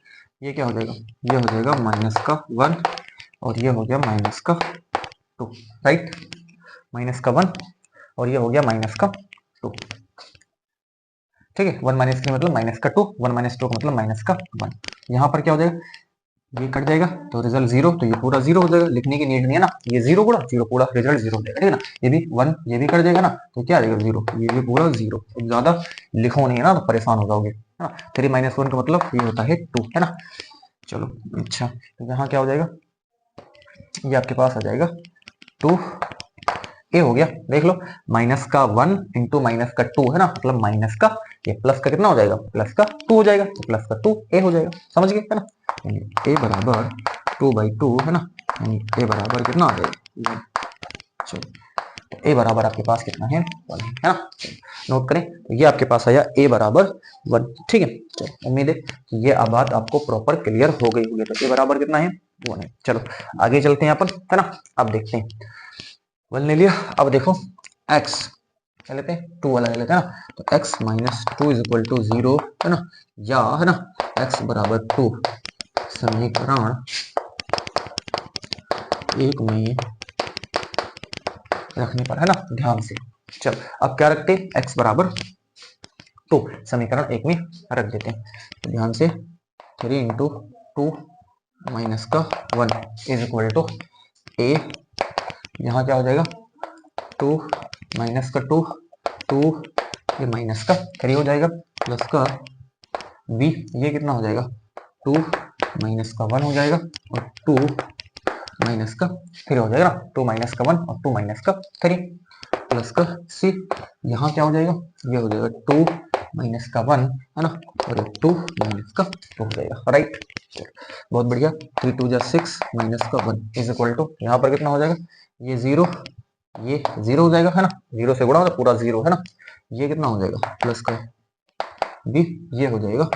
ये क्या हो जाएगा, ये हो जाएगा माइनस का 1 और ये हो गया माइनस का 2, राइट। माइनस का 1 और ये हो गया माइनस का 2, ठीक है। 1 माइनस 3 मतलब माइनस का 2, 1 माइनस 2 का मतलब माइनस का 1। यहाँ पर क्या हो जाएगा, ये कट जाएगा तो रिजल्ट जीरो, तो ये पूरा जीरो हो जाएगा, लिखने की नीड नहीं है ना। ये जीरो पूरा रिजल्ट जीरो हो जाएगा, ठीक है ना। ये भी 1, ये भी कट जाएगा ना, तो क्या आ जाएगा जीरो, ये भी पूरा जीरो। तो ज्यादा लिखो नहीं है ना, तो परेशान हो जाओगे, है ना। 3 माइनस 1 का मतलब ये होता है 2, है ना। चलो अच्छा, तो यहाँ क्या हो जाएगा, ये आपके पास आ जाएगा 2 ए हो गया, देख लो। माइनस का 1 इंटू माइनस का 2 है ना, मतलब माइनस का, ये प्लस का कितना हो जाएगा, प्लस का 2 हो जाएगा, तो प्लस का 2 ए हो जाएगा, समझ गए, है ना। ए बराबर 2/2 है ना, यानी ए बराबर कितना आ जाएगा, चलो ए बराबर आपके पास कितना है 1, है ना। नोट करें, तो ये आपके पास आया ए बराबर 1, ठीक है। चलो उम्मीद है कि ये बात आपको प्रॉपर क्लियर हो गई होगी। तो ए बराबर कितना है 1 है। चलो आगे चलते हैं अपन, है ना। अब देखते हैं, 1 ले लिया, अब देखो x क्या लेते हैं, 2 वाला ले लेते हैं ना। तो x minus 2 is equal to 0, है ना, या है ना x बराबर 2 समीकरण एक में रखने पर, है ना, ध्यान से। चल अब क्या रखते हैं, x बराबर 2 समीकरण एक में रख देते हैं, तो ध्यान से 3 इंटू 2 माइनस का 1 इज इक्वल टू ए, यहाँ क्या हो जाएगा 2 माइनस का 2, 2 ये माइनस का 3 हो जाएगा, प्लस का b, ये कितना हो जाएगा 2 माइनस का 1 हो जाएगा और 2 माइनस का 3 हो जाएगा ना। 2 माइनस का 1 और 2 माइनस का 3 प्लस का c, यहाँ क्या हो जाएगा, ये हो जाएगा 2 माइनस का 1, है ना, और 2 माइनस का 2 हो जाएगा, राइट। बहुत बढ़िया, 3 2 जा 6 माइनस का 1 इज इक्वल टू, यहाँ पर कितना हो जाएगा, ये 0, ये 0 हो जाएगा, है ना, 0 से गुणा तो पूरा 0, है ना। ये कितना हो जाएगा प्लस का b, ये हो जाएगा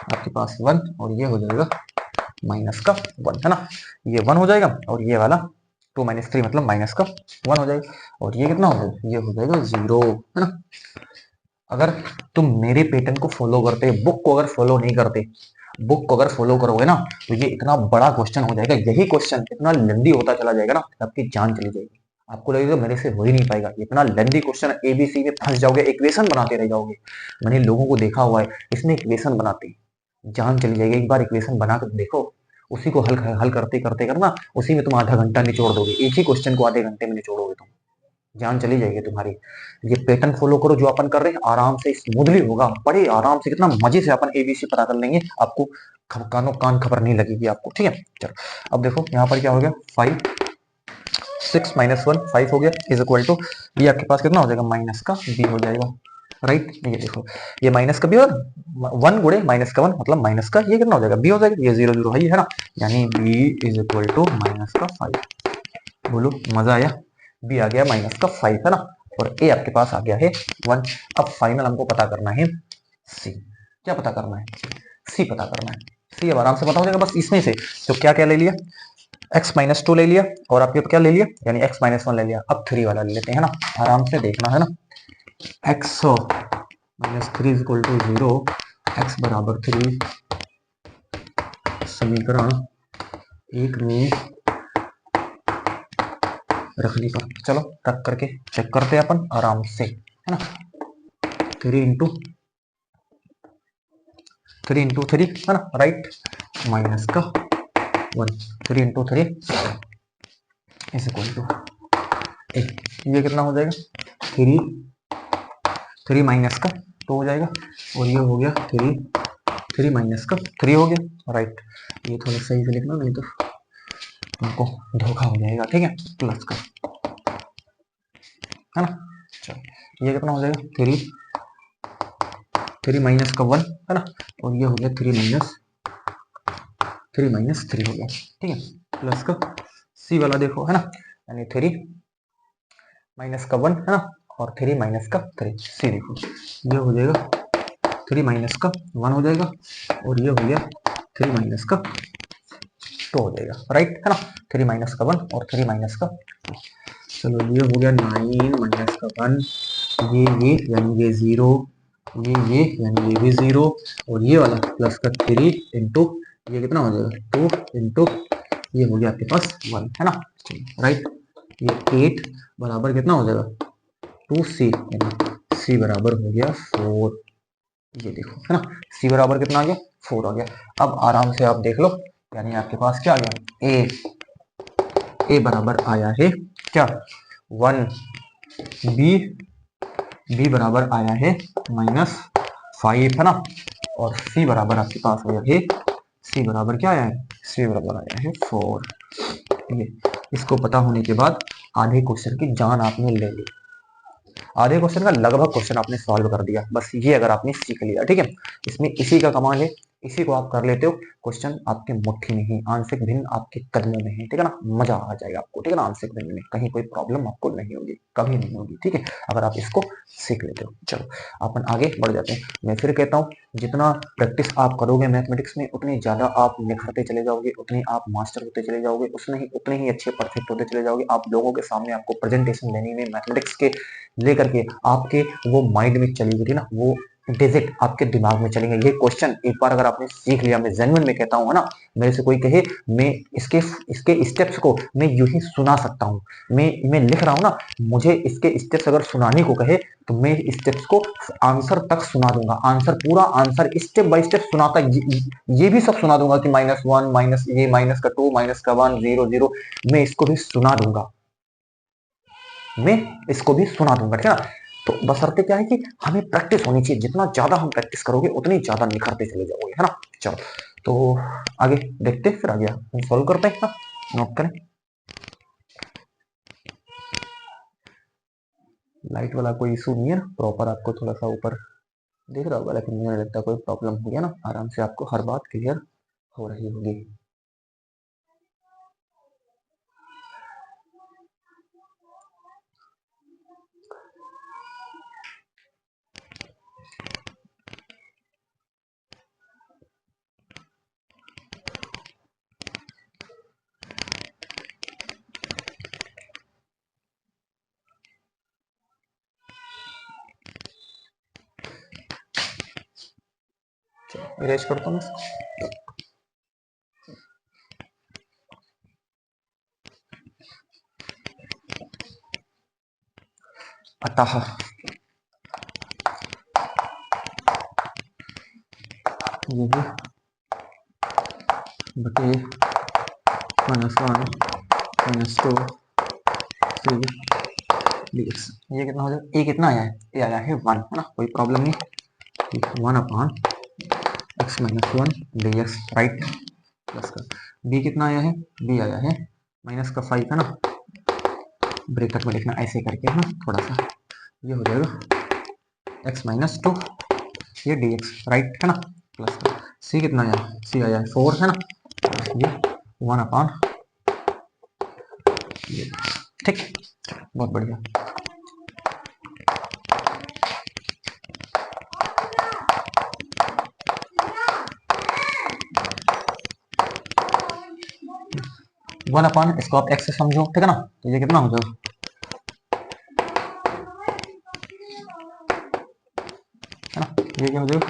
आपके पास 1 और ये हो जाएगा माइनस का 1, है ना। ये 1 हो जाएगा और ये वाला 2 माइनस 3 मतलब माइनस का 1 हो जाएगा और ये कितना हो जाएगा, ये हो जाएगा 0, है ना। अगर तुम मेरे पैटर्न को फॉलो करते, बुक को अगर फॉलो नहीं करते, बुक को अगर फॉलो करोगे ना, तो ये इतना बड़ा क्वेश्चन हो जाएगा, यही क्वेश्चन इतना लेंदी होता चला जाएगा ना, आपकी जान चली जाएगी। आपको लगेगा मेरे से हो ही नहीं पाएगा, इतना लेंदी क्वेश्चन, एबीसी में फंस जाओगे, इक्वेशन बनाते रह जाओगे। मैंने लोगों को देखा हुआ है, इसमें इक्वेशन बनाते जान चली जाएगी। एक बार इक्वेशन बना कर देखो, उसी को हल हल करते करते करना, उसी में तुम आधा घंटा निचोड़ दोगे, एक ही क्वेश्चन को आधे घंटे में निचोड़ोगे तुम, जान चली जाएगी तुम्हारी। ये पैटर्न फॉलो करो जो अपन कर रहे हैं, आराम से स्मूथली होगा, बड़े आराम से, कितना मजे से अपन एबीसी पता कर लेंगे, आपको कानों कान खबर नहीं लगेगी आपको, ठीक है। चलो अब देखो यहाँ पर क्या हो गया, 5 6 माइनस 1 5 हो गया इज इक्वल टू, ये आपके पास कितना हो जाएगा माइनस का b हो जाएगा, राइट। ये देखो ये माइनस का b और 1 गुणे माइनस का 1 मतलब माइनस का, ये कितना हो जाएगा b हो जाएगा, ये 0 0 है ना, यानी b is equal to minus का 5। बोलो मजा आया, b आ गया माइनस का 5, है ना, और a आपके पास आ गया है 1। अब फाइनल हमको पता करना है c, क्या पता करना है, c पता करना है। c अब आराम से पता हो जाएगा बस इसमें से। तो क्या क्या ले लिया, x माइनस 2 ले लिया और आपके क्या ले लिया, यानी x माइनस 1 ले लिया। अब 3 वाला ले लेते हैं ना, आराम से देखना है ना। x minus 3 is equal to 0, x बराबर 3 समीकरण एक में रखने का। चलो रख करके चेक करते हैं अपन आराम से, है ना। 3 इंटू 3 है ना, राइट, माइनस का 1, 3 इंटू 3 इज इक्वल टू, ये कितना हो जाएगा 3 माइनस का 2 हो जाएगा और ये हो गया 3 माइनस का 3 हो गया, राइट। ये थोड़ा सही से लिखना, नहीं तो तुमको धोखा हो जाएगा, ठीक है, प्लस का, है ना। चलो ये कितना हो जाएगा 3 माइनस का 1, है ना, और ये हो गया 3 माइनस 3 हो गया, ठीक है, प्लस का सी वाला देखो, है ना, यानी 3 माइनस का 1, है ना, और 3 माइनस का 3, सी देखो, ये हो जाएगा 3 माइनस का 1 हो जाएगा और ये हो गया 3 माइनस का 2 हो जाएगा, राइट है ना। 3 माइनस का 1 और 3 माइनस का 2। चलो ये हो गया 9 माइनस का 1, ये यानी ये 0, ये यानी ये भी 0, और ये वाला प्लस का 3 इंटू ये कितना हो जाएगा 2 इंटू ये हो गया आपके पास 1 है ना, राइट। ये 8 बराबर कितना हो जाएगा 2c, यानी c बराबर हो गया 4। ये देखो है ना, c बराबर कितना आ गया 4 आ गया। अब आराम से आप देख लो, यानी आपके पास क्या आ गया a बराबर आया है क्या 1, b बराबर आया है -5 है ना, और c बराबर आपके पास आया है, c बराबर क्या आया है, c बराबर आया है 4। ये इसको पता होने के बाद आधे क्वेश्चन की जान आपने ले ली, आधे क्वेश्चन का लगभग क्वेश्चन आपने सॉल्व कर दिया, बस ये अगर आपने सीख लिया, ठीक है। इसमें इसी का कमाल है, इसी को आप कर लेते हो, क्वेश्चन आपके मुट्ठी में ही, आंशिक भिन्न आपके कदमों में है, ठीक है ना, मजा आ जाएगा आपको, ठीक है ना। आंशिक भिन्न में कहीं कोई प्रॉब्लम आपको नहीं होगी, कभी नहीं होगी, ठीक है, अगर आप इसको सीख लेते हो। चलो अपन आगे बढ़ जाते हैं। मैं फिर कहता हूँ, जितना प्रैक्टिस आप करोगे मैथमेटिक्स में, उतनी ज्यादा आप निखरते चले जाओगे, उतनी आप मास्टर होते चले जाओगे, उतने ही अच्छे परफेक्ट होते चले जाओगे। आप लोगों के सामने आपको प्रेजेंटेशन देने में मैथमेटिक्स के लेकर के आपके वो माइंड में चली गई थी ना, वो डिजिट आपके दिमाग में चलेंगे। ये क्वेश्चन एक बार अगर आपने सीख लिया, मैं जेन्युइन में कहता हूँ, है ना, मेरे से कोई कहे मैं इसके स्टेप्स को मैं यूं ही सुना सकता हूँ, मैं लिख रहा हूँ ना, मुझे इसके स्टेप्स अगर सुनाने को कहे तो मैं स्टेप्स को आंसर तक सुना दूंगा, आंसर पूरा आंसर स्टेप बाय स्टेप सुनाता, ये भी सब सुना दूंगा कि -1 माइनस ये माइनस का 2 माइनस का 1 0 0, मैं इसको भी सुना दूंगा, मैं इसको भी सुना दूंगा, ठीक है ना। तो बशर्ते क्या है कि हमें प्रैक्टिस होनी चाहिए, जितना ज्यादा हम प्रैक्टिस करोगे उतनी ज्यादा निखरते चले जाओगे, है ना। चलो तो आगे देखते, फिर आगे हम सॉल्व करते हैं, नोट करें। लाइट वाला कोई इशू नहीं है ना, प्रॉपर आपको थोड़ा सा ऊपर दिख रहा होगा, लेकिन मुझे लगता है कोई प्रॉब्लम हो गया ना, आराम से आपको हर बात क्लियर हो रही होगी। इरेज करता हूँ, अतः ये भी बटे -1 -2 3 dx, ये कितना हो जाएगा, ए कितना आया है, ए आया है 1, है ना, कोई प्रॉब्लम नहीं, 1 upon x - 1 dx, right, plus का b कितना आया है, b आया है -5, है ना, ब्रैकेट में लिखना ऐसे करके, है ना, थोड़ा सा, ये हो जाएगा x - 2 ये dx, राइट, है ना, प्लस का c कितना आया, c आया है 4, है ना, ये 1 अपॉन ये, ठीक, बहुत बढ़िया। वन अपॉन इसको आप x से समझो, ठीक है ना, तो ये कितना हो जाएगा, है ना, ये क्या हो जाएगा,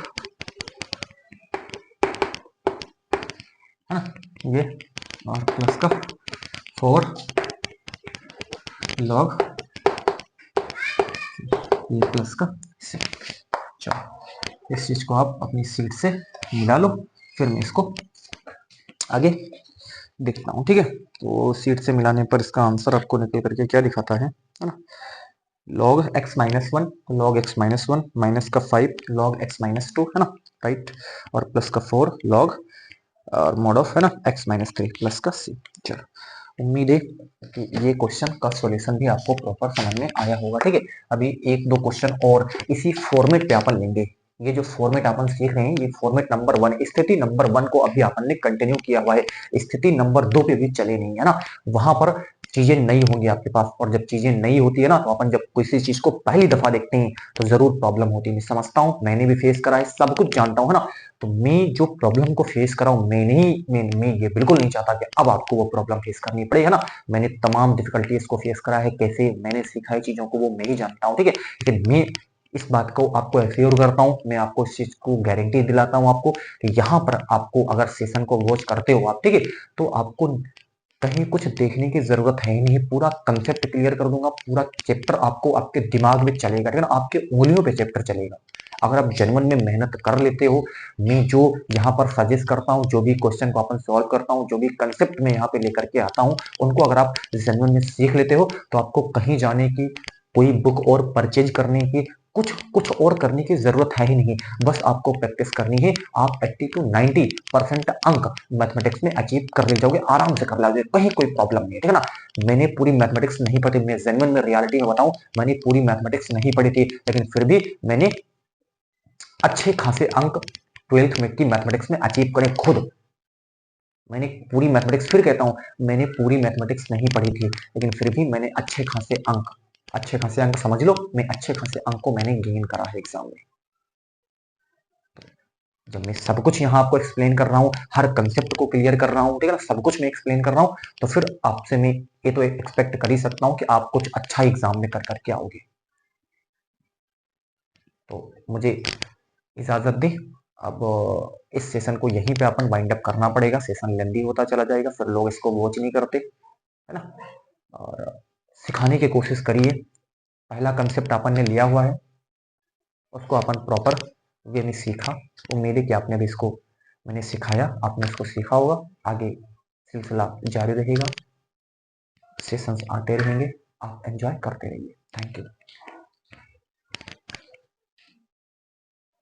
है ना, ये और प्लस का 4 लॉग ये प्लस का 6। चलो इस चीज को आप अपनी सीट से मिला लो, फिर मैं इसको आगे देखता हूँ, ठीक है। तो सीट से मिलाने पर इसका आंसर आपको निकल करके क्या दिखाता है ना, log x - 1 log x - 1 minus का 5 log x - 2, है ना, राइट, और प्लस का 4 log और मोड ऑफ, है ना, x - 3 प्लस का c। चलो उम्मीद है कि ये क्वेश्चन का सॉल्यूशन भी आपको प्रॉपर समझ में आया होगा, ठीक है। अभी एक दो क्वेश्चन और इसी फॉर्मेट पे अपन लेंगे, ये जो फॉर्मेट अपन सीख रहे हैं, ये फॉर्मेट नंबर 1, स्थिति नंबर 1 को अभी अपन ने कंटिन्यू किया हुआ है, स्थिति नंबर 2 पे भी चले नहीं, है ना, वहां पर चीजें नई होंगी आपके पास, और जब चीजें नई होती है ना, तो अपन जब किसी चीज को पहली दफा देखते हैं तो जरूर प्रॉब्लम होती है। मैं समझता हूँ, मैंने भी फेस करा है, सब कुछ जानता हूँ, है ना। तो मैं जो प्रॉब्लम को फेस करा हूँ, मैं ये बिल्कुल नहीं चाहता कि अब आपको वो प्रॉब्लम फेस करनी पड़े, है ना। मैंने तमाम डिफिकल्टीज को फेस करा है, कैसे मैंने सीखा है चीजों को वो मैं ही जानता हूँ, ठीक है। लेकिन मैं इस बात को आपको एश्योर करता हूँ, मैं आपको इस चीज को गारंटी दिलाता हूँ आपको, कि यहाँ पर आपको अगर सेशन को वॉच करते हो आप, ठीक है, तो आपको कहीं कुछ देखने की जरूरत है ही नहीं। पूरा कंसेप्ट क्लियर कर दूंगा, पूरा चैप्टर आपको आपके दिमाग में चलेगा, ठीक है ना, आपके उंगलियों पे चैप्टर चलेगा। अगर आप जेन्युइन में मेहनत कर लेते हो, मैं जो यहाँ पर सजेस्ट करता हूँ, जो भी क्वेश्चन को अपन सॉल्व करता हूँ, जो भी कंसेप्ट में यहाँ पे लेकर के आता हूँ, उनको अगर आप जेन्युइन में सीख लेते हो, तो आपको कहीं जाने की, कोई बुक और परचेज करने की, कुछ कुछ और करने की जरूरत है ही नहीं। बस आपको प्रैक्टिस करनी है। आप 80 to 90% अंक मैथमेटिक्स में अचीव कर ले जाओगे, आराम से कर लोगे, कहीं कोई प्रॉब्लम नहीं है, ठीक है ना। मैंने पूरी मैथमेटिक्स नहीं पढ़ी, मैं जेन्युइन में रियलिटी में बताऊं, मैंने पूरी मैथमेटिक्स नहीं पढ़ी थी, लेकिन फिर भी मैंने अच्छे खासे अंक 12th में की मैथमेटिक्स में अचीव करे खुद। मैंने पूरी मैथमेटिक्स, फिर कहता हूं, मैंने पूरी मैथमेटिक्स नहीं पढ़ी थी, लेकिन फिर भी मैंने अच्छे खासे अंक समझ लो, मैं अच्छे खासे अंक को मैंने गेन करा है एग्जाम में। जब मैं सब कुछ यहाँ आपको एक्सप्लेन कर रहा हूँ, हर कंसेप्ट को क्लियर कर रहा हूँ, ठीक है ना, सब कुछ मैं एक्सप्लेन कर रहा हूँ, तो फिर आपसे मैं ये तो एक्सपेक्ट कर ही सकता हूँ कि आप कुछ अच्छा एग्जाम में कर करके आओगे। तो मुझे इजाजत दी। अब इस सेशन को यहीं पे अपन वाइंड अप करना पड़ेगा, सेशन लेंदी होता चला जाएगा, फिर लोग इसको वॉच नहीं करते, है ना। और सिखाने की कोशिश करिए। पहला कंसेप्ट अपन ने लिया हुआ है, उसको अपन प्रॉपर वे में सीखा। उम्मीद है कि आपने भी इसको, मैंने सिखाया, आपने इसको सीखा होगा। आगे सिलसिला जारी रहेगा, सेशंस आते रहेंगे, आप एंजॉय करते रहिए। Thank you.